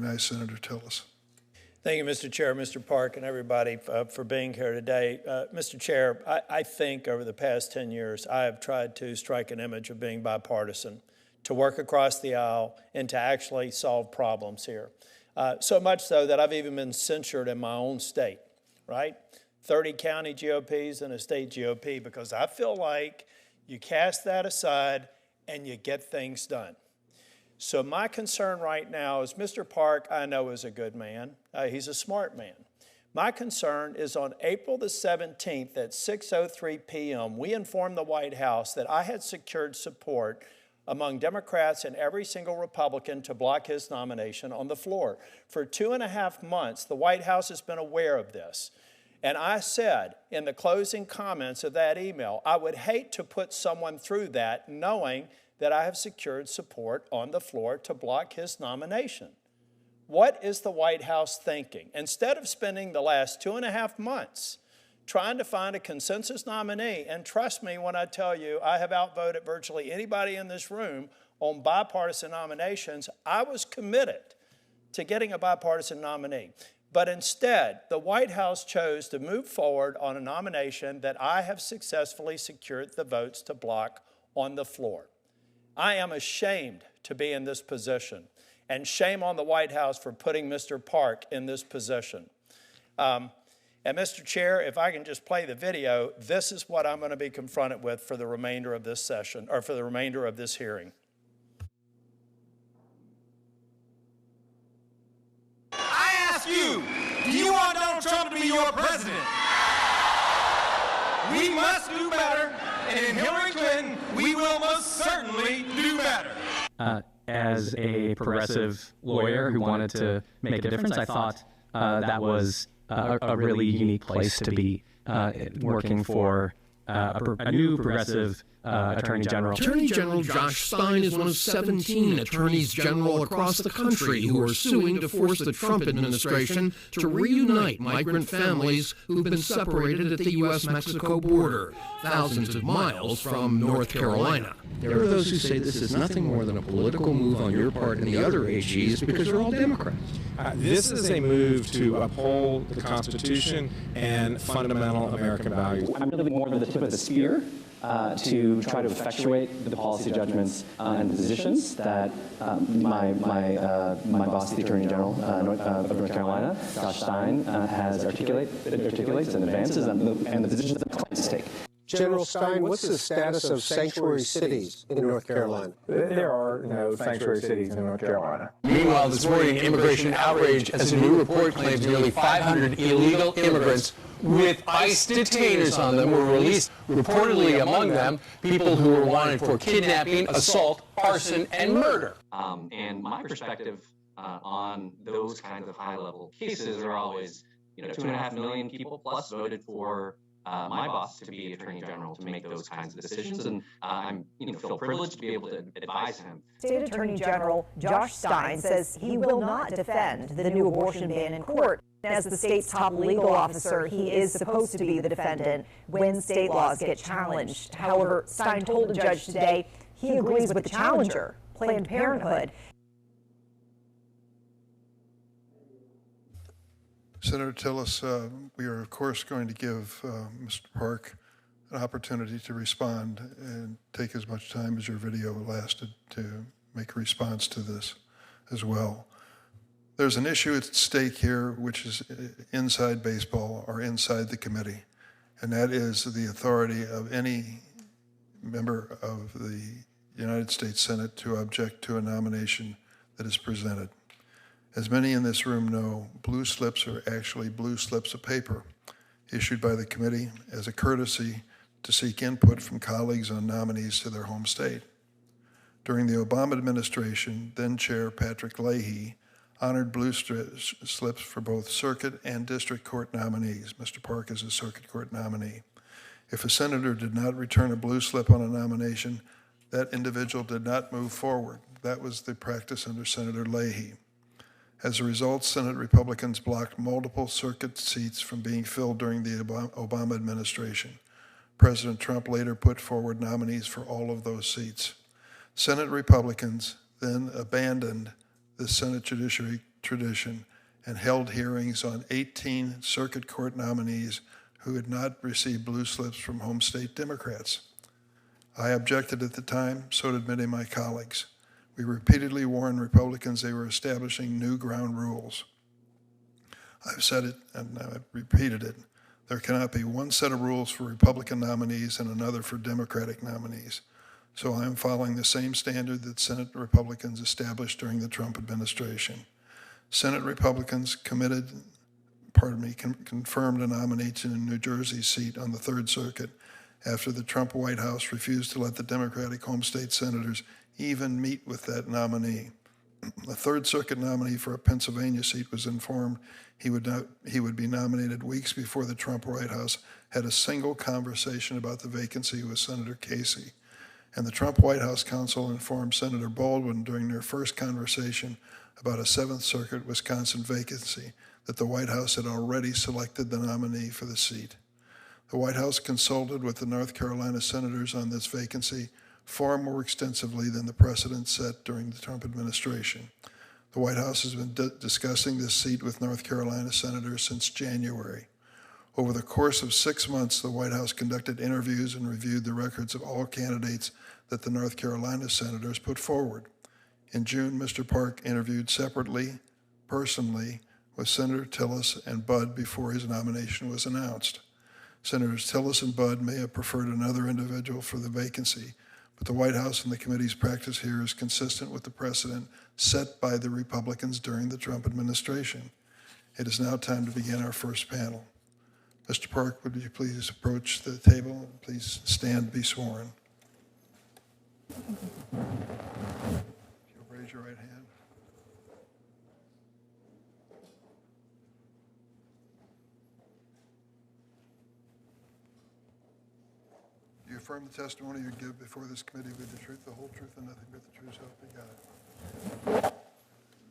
Nice, Senator Tillis. Thank you, Mr. Chair, Mr. Park, and everybody for being here today. Mr. Chair, I think over the past 10 years, I have tried to strike an image of being bipartisan, to work across the aisle, and to actually solve problems here. So much so that I've even been censured in my own state, right? 30 county GOPs and a state GOP, because I feel like you cast that aside and you get things done. So my concern right now is Mr. Park, I know, is a good man. He's a smart man. My concern is on April the 17th at 6:03 p.m., we informed the White House that I had secured support among Democrats and every single Republican to block his nomination on the floor. For 2.5 months, the White House has been aware of this. And I said in the closing comments of that email, I would hate to put someone through that knowing that I have secured support on the floor to block his nomination. What is the White House thinking? Instead of spending the last 2.5 months trying to find a consensus nominee, and trust me when I tell you I have outvoted virtually anybody in this room on bipartisan nominations, I was committed to getting a bipartisan nominee. But instead, the White House chose to move forward on a nomination that I have successfully secured the votes to block on the floor. I am ashamed to be in this position, and shame on the White House for putting Mr. Park in this position. And Mr. Chair, if I can just play the video, this is what I'm going to be confronted with for the remainder of this session, or for the remainder of this hearing. I ask you, do you want Donald Trump to be your president? We must do better, and in Hillary Clinton, we will most certainly do better. As a progressive lawyer who wanted to make a difference, I thought that was a really unique place to be, working for a new progressive Attorney General. Attorney General Josh Stein is one of 17 attorneys general across the country who are suing to force the Trump administration to reunite migrant families who've been separated at the U.S.-Mexico border, thousands of miles from North Carolina. There are those who say this is nothing more than a political move on your part and the other AGs because they're all Democrats. This is a move to uphold the Constitution and fundamental American values. I'm really more of the tip of the spear to try to effectuate the policy judgments and positions that my boss, the Attorney General of North Carolina, Josh Stein, articulates and advances, and the positions that clients take. General Stein, what's the status of sanctuary cities in North Carolina? There are no sanctuary cities in North Carolina. Meanwhile, this morning, immigration outrage as a new report claims nearly 500 illegal immigrants with ICE detainers on them were released, reportedly among them people who were wanted for kidnapping, assault, arson, and murder. And my perspective on those kinds of high-level cases are always, 2.5 million people plus voted for my boss to be Attorney General to make those kinds of decisions, and I'm feel privileged to be able to advise him. State Attorney General Josh Stein says he will not defend the new abortion ban in court. As the state's top legal officer, he is supposed to be the defendant when state laws get challenged. However, Stein told the judge today he agrees with the challenger, Planned Parenthood. Senator Tillis, we are, of course, going to give Mr. Park an opportunity to respond and take as much time as your video lasted to make a response to this as well. There's an issue at stake here which is inside baseball or inside the committee, and that is the authority of any member of the United States Senate to object to a nomination that is presented. As many in this room know, blue slips are actually blue slips of paper issued by the committee as a courtesy to seek input from colleagues on nominees to their home state. During the Obama administration, then Chair Patrick Leahy honored blue slips for both circuit and district court nominees. Mr. Park is a circuit court nominee. If a senator did not return a blue slip on a nomination, that individual did not move forward. That was the practice under Senator Leahy. As a result, Senate Republicans blocked multiple circuit seats from being filled during the Obama administration. President Trump later put forward nominees for all of those seats. Senate Republicans then abandoned the Senate Judiciary tradition and held hearings on 18 circuit court nominees who had not received blue slips from home state Democrats. I objected at the time, so did many of my colleagues. We repeatedly warned Republicans they were establishing new ground rules. I've said it and I've repeated it. There cannot be one set of rules for Republican nominees and another for Democratic nominees. So I am following the same standard that Senate Republicans established during the Trump administration. Senate Republicans confirmed a nominee to the New Jersey seat on the 3rd Circuit after the Trump White House refused to let the Democratic home state senators even meet with that nominee. The 3rd Circuit nominee for a Pennsylvania seat was informed he would be nominated weeks before the Trump White House had a single conversation about the vacancy with Senator Casey. And the Trump White House counsel informed Senator Baldwin during their first conversation about a 7th Circuit Wisconsin vacancy that the White House had already selected the nominee for the seat. The White House consulted with the North Carolina senators on this vacancy far more extensively than the precedent set during the Trump administration. The White House has been discussing this seat with North Carolina senators since January. Over the course of 6 months, the White House conducted interviews and reviewed the records of all candidates that the North Carolina senators put forward. In June, Mr. Park interviewed separately, personally, with Senator Tillis and Budd before his nomination was announced. Senators Tillis and Budd may have preferred another individual for the vacancy, but the White House and the committee's practice here is consistent with the precedent set by the Republicans during the Trump administration. It is now time to begin our first panel. Mr. Park, would you please approach the table and please stand and be sworn. If you'll raise your right hand. Do you affirm the testimony you give before this committee will be the truth, the whole truth, and nothing but the truth, so help you God?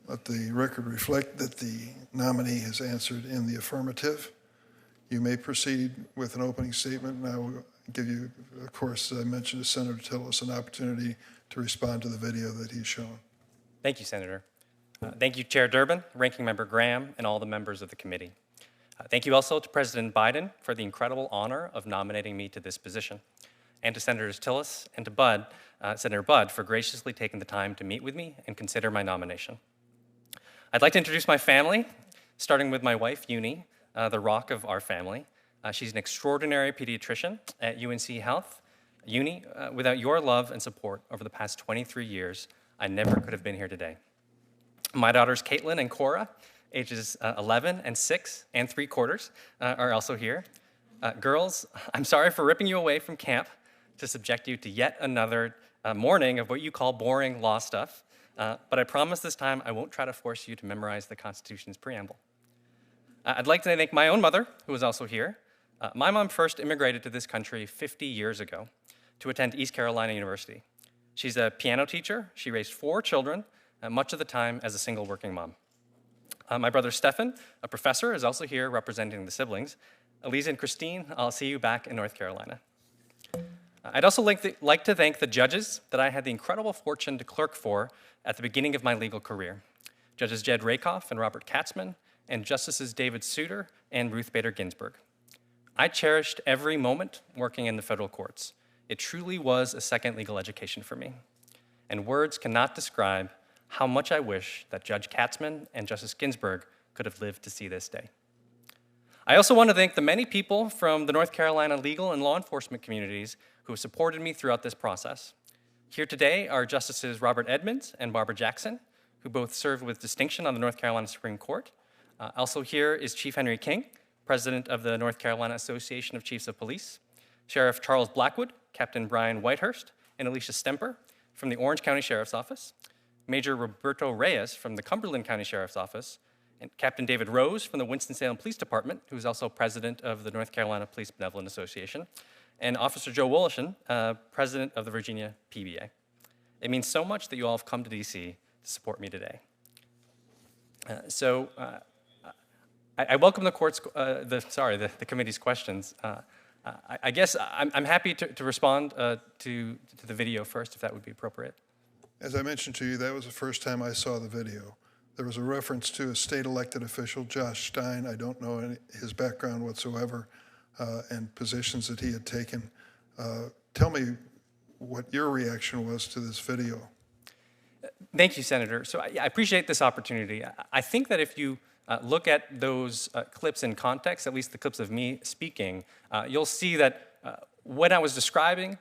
Let the record reflect that the nominee has answered in the affirmative. You may proceed with an opening statement, and I will give you, of course, as I mentioned to Senator Tillis, an opportunity to respond to the video that he's shown. Thank you, Senator. Thank you, Chair Durbin, Ranking Member Graham, and all the members of the committee. Thank you also to President Biden for the incredible honor of nominating me to this position, and to Senators Tillis and to Senator Budd for graciously taking the time to meet with me and consider my nomination. I'd like to introduce my family, starting with my wife, Uni, the rock of our family. She's an extraordinary pediatrician at UNC Health. Uni, without your love and support over the past 23 years, I never could have been here today. My daughters, Caitlin and Cora, ages 11 and 6 and 3/4, are also here. Girls, I'm sorry for ripping you away from camp to subject you to yet another morning of what you call boring law stuff, but I promise this time I won't try to force you to memorize the Constitution's preamble. I'd like to thank my own mother, who is also here. My mom first immigrated to this country 50 years ago to attend East Carolina University. She's a piano teacher. She raised 4 children, much of the time as a single working mom. My brother Stefan, a professor, is also here representing the siblings. Elisa and Christine, I'll see you back in North Carolina. I'd also like to thank the judges that I had the incredible fortune to clerk for at the beginning of my legal career. Judges Jed Rakoff and Robert Katzman, and Justices David Souter and Ruth Bader Ginsburg. I cherished every moment working in the federal courts. It truly was a second legal education for me. And words cannot describe how much I wish that Judge Katzman and Justice Ginsburg could have lived to see this day. I also want to thank the many people from the North Carolina legal and law enforcement communities who have supported me throughout this process. Here today are Justices Robert Edmonds and Barbara Jackson, who both served with distinction on the North Carolina Supreme Court. Also here is Chief Henry King, President of the North Carolina Association of Chiefs of Police, Sheriff Charles Blackwood, Captain Brian Whitehurst, and Alicia Stemper from the Orange County Sheriff's Office, Major Roberto Reyes from the Cumberland County Sheriff's Office, and Captain David Rose from the Winston-Salem Police Department, who is also President of the North Carolina Police Benevolent Association, and Officer Joe Woloshin, President of the Virginia PBA. It means so much that you all have come to DC to support me today. I welcome the committee's questions. I guess I'm happy to respond to the video first, if that would be appropriate. As I mentioned to you, that was the first time I saw the video. there was a reference to a state elected official, Josh Stein. I don't know his background whatsoever and positions that he had taken. Tell me what your reaction was to this video. Thank you, Senator. So I appreciate this opportunity. I think that if you look at those clips in context, at least the clips of me speaking, you'll see that when I was describing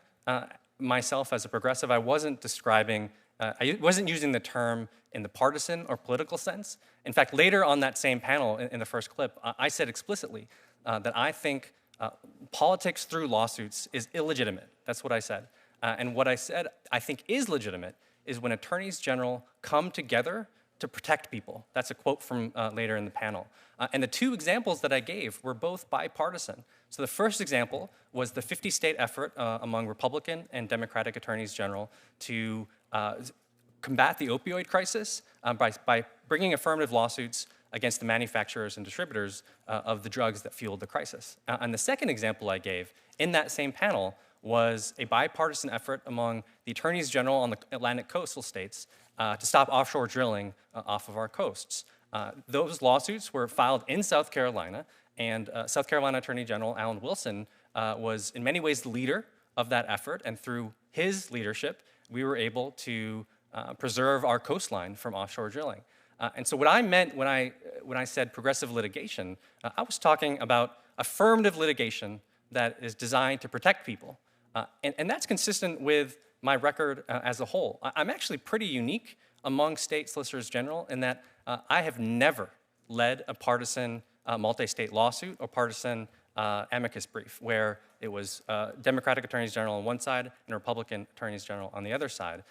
myself as a progressive, I wasn't using the term in the partisan or political sense. In fact, later on that same panel in the first clip, I said explicitly that I think politics through lawsuits is illegitimate. That's what I said. And what I said I think is legitimate is when attorneys general come together to protect people. That's a quote from later in the panel. And the two examples that I gave were both bipartisan. So the first example was the 50-state effort among Republican and Democratic attorneys general to combat the opioid crisis by bringing affirmative lawsuits against the manufacturers and distributors of the drugs that fueled the crisis. And the second example I gave in that same panel was a bipartisan effort among the attorneys general on the Atlantic coastal states to stop offshore drilling off of our coasts. Those lawsuits were filed in South Carolina, and South Carolina Attorney General Alan Wilson was in many ways the leader of that effort, and through his leadership, we were able to preserve our coastline from offshore drilling. And so what I meant when I said progressive litigation, I was talking about affirmative litigation that is designed to protect people. And that's consistent with my record as a whole. I'm actually pretty unique among state solicitors general in that I have never led a partisan multi-state lawsuit or partisan amicus brief where it was Democratic attorneys general on one side and Republican attorneys general on the other side.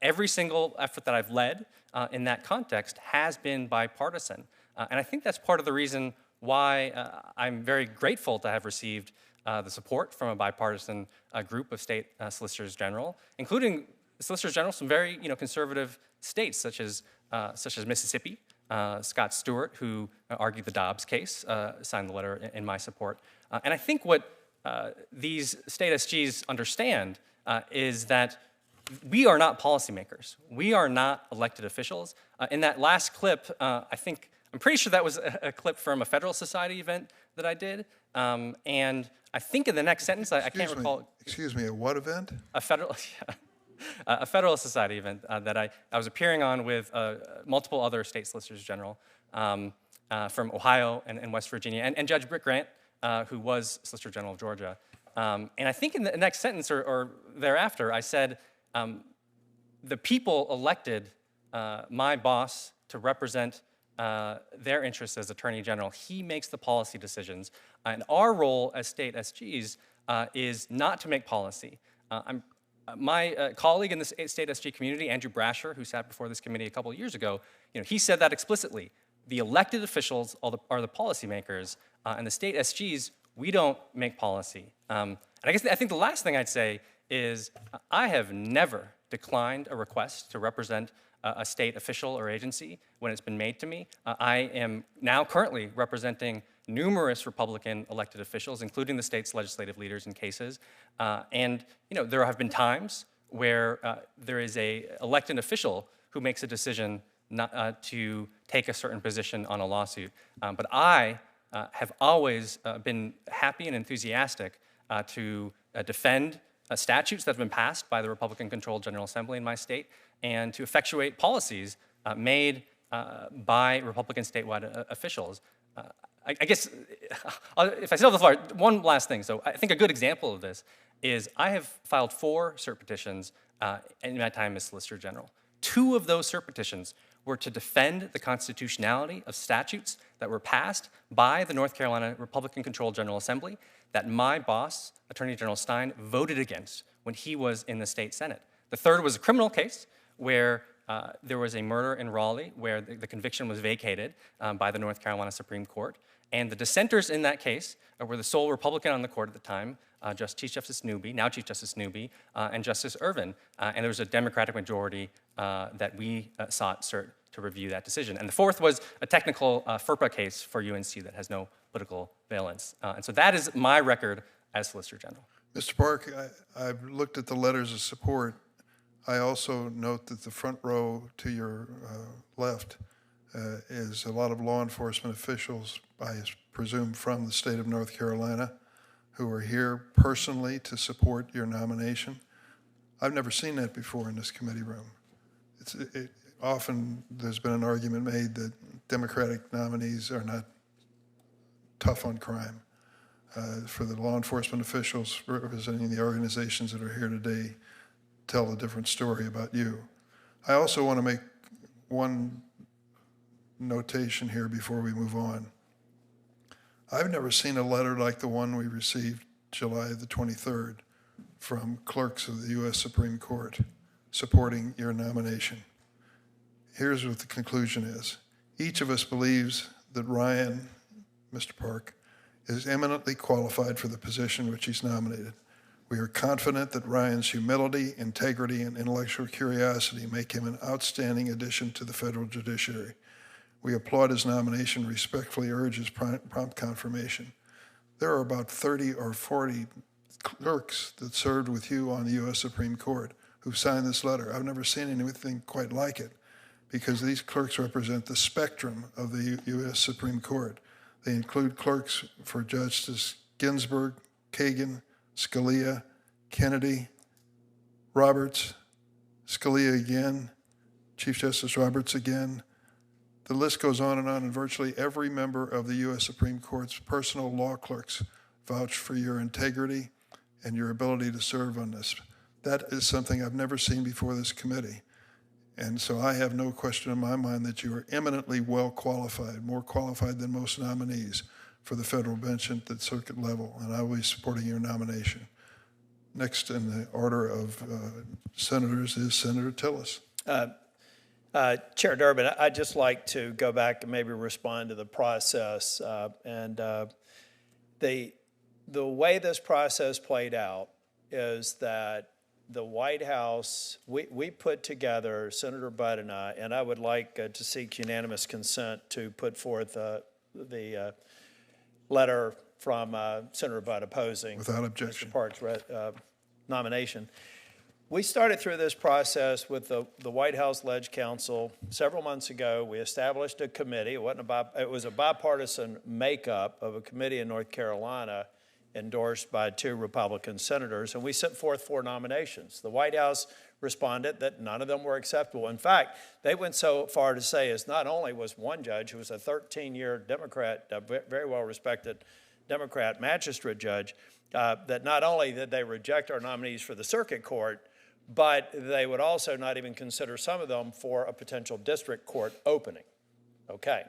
Every single effort that I've led in that context has been bipartisan. And I think that's part of the reason why I'm very grateful to have received the support from a bipartisan group of state solicitors general, including solicitors general from very conservative states such as Mississippi. Scott Stewart, who argued the Dobbs case, signed the letter in my support. And I think what these state SGs understand is that we are not policymakers. We are not elected officials. In that last clip, I'm pretty sure that was a clip from a Federal Society event that I did. And I think in the next sentence, I can't recall. Excuse me, a what event? A Federal Society event that I was appearing on with multiple other state solicitors general from Ohio and West Virginia, and Judge Britt Grant, who was Solicitor General of Georgia. And I think in the next sentence or thereafter, I said, the people elected my boss to represent their interests as Attorney General. He makes the policy decisions. And our role as state SGs is not to make policy. My colleague in the state SG community, Andrew Brasher, who sat before this committee a couple of years ago, he said that explicitly. The elected officials are the policymakers, and the state SGs, we don't make policy. And I think the last thing I'd say is I have never declined a request to represent a state official or agency when it's been made to me. I am now currently representing numerous Republican elected officials, including the state's legislative leaders in cases. And there have been times where there is an elected official who makes a decision not to take a certain position on a lawsuit. But I have always been happy and enthusiastic to defend statutes that have been passed by the Republican-controlled General Assembly in my state and to effectuate policies made by Republican statewide officials. I guess, if I still have the floor, one last thing. So I think a good example of this is I have filed 4 cert petitions in my time as Solicitor General. 2 of those cert petitions were to defend the constitutionality of statutes that were passed by the North Carolina Republican-controlled General Assembly that my boss, Attorney General Stein, voted against when he was in the state Senate. The third was a criminal case where there was a murder in Raleigh where the conviction was vacated by the North Carolina Supreme Court. And the dissenters in that case were the sole Republican on the court at the time, Chief Justice Newby, now Chief Justice Newby, and Justice Irvin. And there was a Democratic majority that we sought cert to review that decision. And the fourth was a technical FERPA case for UNC that has no political valence. And so that is my record as Solicitor General. Mr. Park, I've looked at the letters of support. I also note that the front row to your left is a lot of law enforcement officials, I presume from the state of North Carolina, who are here personally to support your nomination. I've never seen that before in this committee room. Often there's been an argument made that Democratic nominees are not tough on crime. For the law enforcement officials representing the organizations that are here today, tell a different story about you. I also want to make one notation here before we move on. I've never seen a letter like the one we received July the 23rd from clerks of the U.S. Supreme Court supporting your nomination. Here's what the conclusion is. Each of us believes that Ryan, Mr. Park, is eminently qualified for the position which he's nominated. We are confident that Ryan's humility, integrity, and intellectual curiosity make him an outstanding addition to the federal judiciary. We applaud his nomination, respectfully urge his prompt confirmation. There are about 30 or 40 clerks that served with you on the U.S. Supreme Court who signed this letter. I've never seen anything quite like it, because these clerks represent the spectrum of the U.S. Supreme Court. They include clerks for Justice Ginsburg, Kagan, Scalia, Kennedy, Roberts, Scalia again, Chief Justice Roberts again. The list goes on, and virtually every member of the U.S. Supreme Court's personal law clerks vouch for your integrity and your ability to serve on this. That is something I've never seen before this committee. And so I have no question in my mind that you are eminently well qualified, more qualified than most nominees for the federal bench at the circuit level, and I will be supporting your nomination. Next in the order of senators is Senator Tillis. Chair Durbin, I'd just like to go back and maybe respond to the process. The way this process played out is that the White House, we put together, Senator Budd and I would like to seek unanimous consent to put forth the letter from Senator Budd opposing without objection Mr. Park's nomination. We started through this process with the White House Ledge Council several months ago. We established a committee. It was a bipartisan makeup of a committee in North Carolina endorsed by 2 Republican senators, and we sent forth 4 nominations. The White House responded that none of them were acceptable. In fact, they went so far to say as not only was one judge who was a 13-year Democrat, a very well-respected Democrat magistrate judge, that not only did they reject our nominees for the circuit court, but they would also not even consider some of them for a potential district court opening. Okay.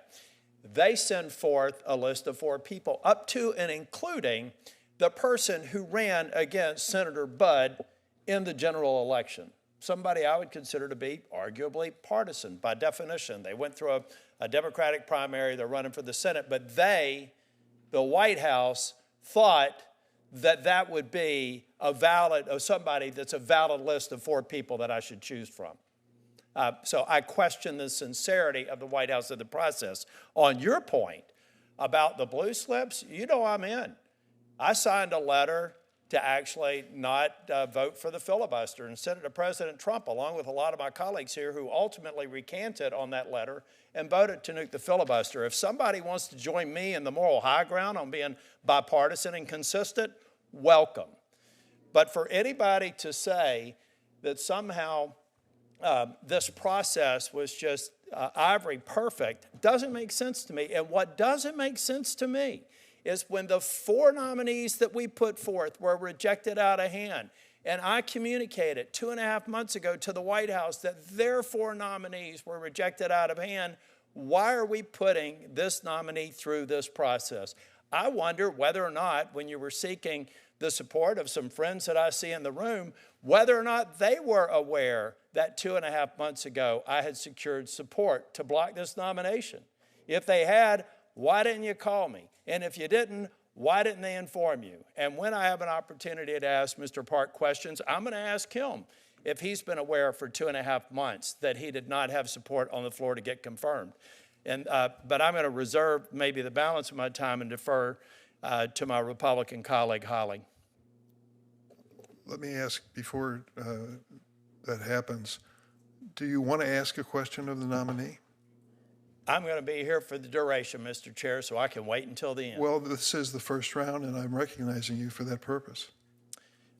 They send forth a list of 4 people, up to and including the person who ran against Senator Budd in the general election, somebody I would consider to be arguably partisan by definition. They went through a Democratic primary, they're running for the Senate, but the White House, thought that that would be somebody that's a valid list of 4 people that I should choose from. So I question the sincerity of the White House in the process. On your point about the blue slips, you know I'm in. I signed a letter to actually not vote for the filibuster and sent it to President Trump, along with a lot of my colleagues here who ultimately recanted on that letter and voted to nuke the filibuster. If somebody wants to join me in the moral high ground on being bipartisan and consistent, welcome. But for anybody to say that somehow this process was just ivory perfect doesn't make sense to me. And what doesn't make sense to me is when the 4 nominees that we put forth were rejected out of hand, and I communicated 2.5 months ago to the White House that their 4 nominees were rejected out of hand, why are we putting this nominee through this process? I wonder whether or not, when you were seeking the support of some friends that I see in the room, whether or not they were aware that 2.5 months ago I had secured support to block this nomination. If they had, why didn't you call me? And if you didn't, why didn't they inform you? And when I have an opportunity to ask Mr. Park questions, I'm going to ask him if he's been aware for 2.5 months that he did not have support on the floor to get confirmed. But I'm going to reserve maybe the balance of my time and defer to my Republican colleague, Holly. Let me ask before that happens, do you want to ask a question of the nominee? I'm going to be here for the duration, Mr. Chair, so I can wait until the end. Well, this is the first round, and I'm recognizing you for that purpose.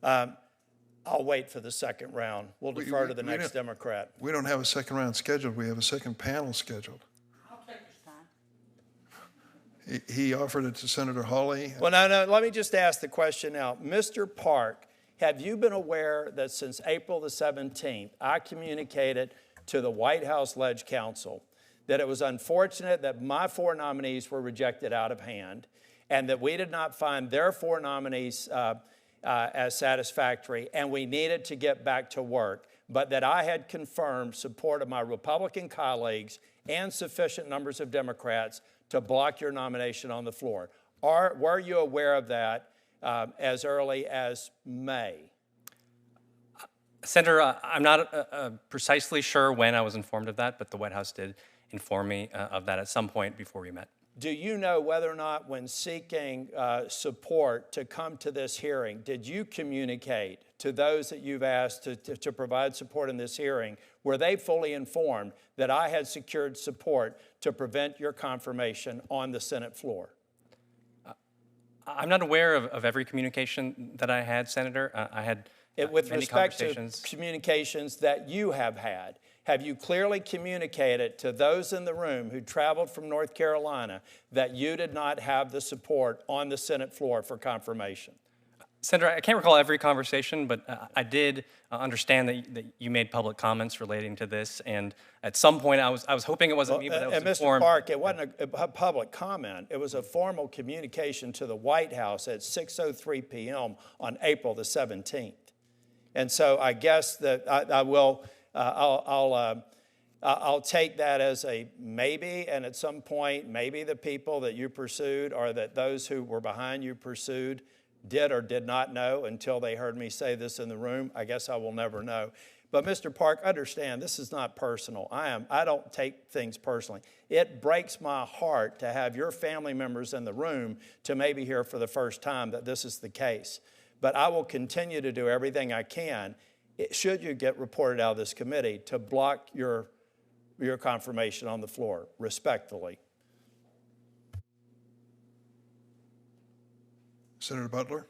I'll wait for the second round. We'll defer to the next Democrat. We don't have a second round scheduled. We have a second panel scheduled. I'll take this time. He offered it to Senator Hawley. Well, no, let me just ask the question now. Mr. Park, have you been aware that since April the 17th, I communicated to the White House Ledge Council that it was unfortunate that my 4 nominees were rejected out of hand and that we did not find their 4 nominees as satisfactory, and we needed to get back to work, but that I had confirmed support of my Republican colleagues and sufficient numbers of Democrats to block your nomination on the floor. Were you aware of that as early as May? Senator, I'm not precisely sure when I was informed of that, but the White House did inform me of that at some point before we met. Do you know whether or not when seeking support to come to this hearing, did you communicate to those that you've asked to provide support in this hearing, were they fully informed that I had secured support to prevent your confirmation on the Senate floor? I'm not aware of every communication that I had, Senator. I had with many respect to conversations. communications that you have had, have you clearly communicated to those in the room who traveled from North Carolina that you did not have the support on the Senate floor for confirmation? Senator, I can't recall every conversation, but I did understand that you made public comments relating to this, and at some point I was hoping it wasn't me, but I was informed. Mr. Park, it wasn't a public comment. It was a formal communication to the White House at 6:03 p.m. on April the 17th. And so I guess that I'll take that as a maybe, and at some point, maybe the people that you pursued or that those who were behind you pursued did or did not know until they heard me say this in the room. I guess I will never know. But Mr. Park, understand, this is not personal. I don't take things personally. It breaks my heart to have your family members in the room to maybe hear for the first time that this is the case. But I will continue to do everything I can, should you get reported out of this committee, to block your confirmation on the floor, respectfully. Senator Butler?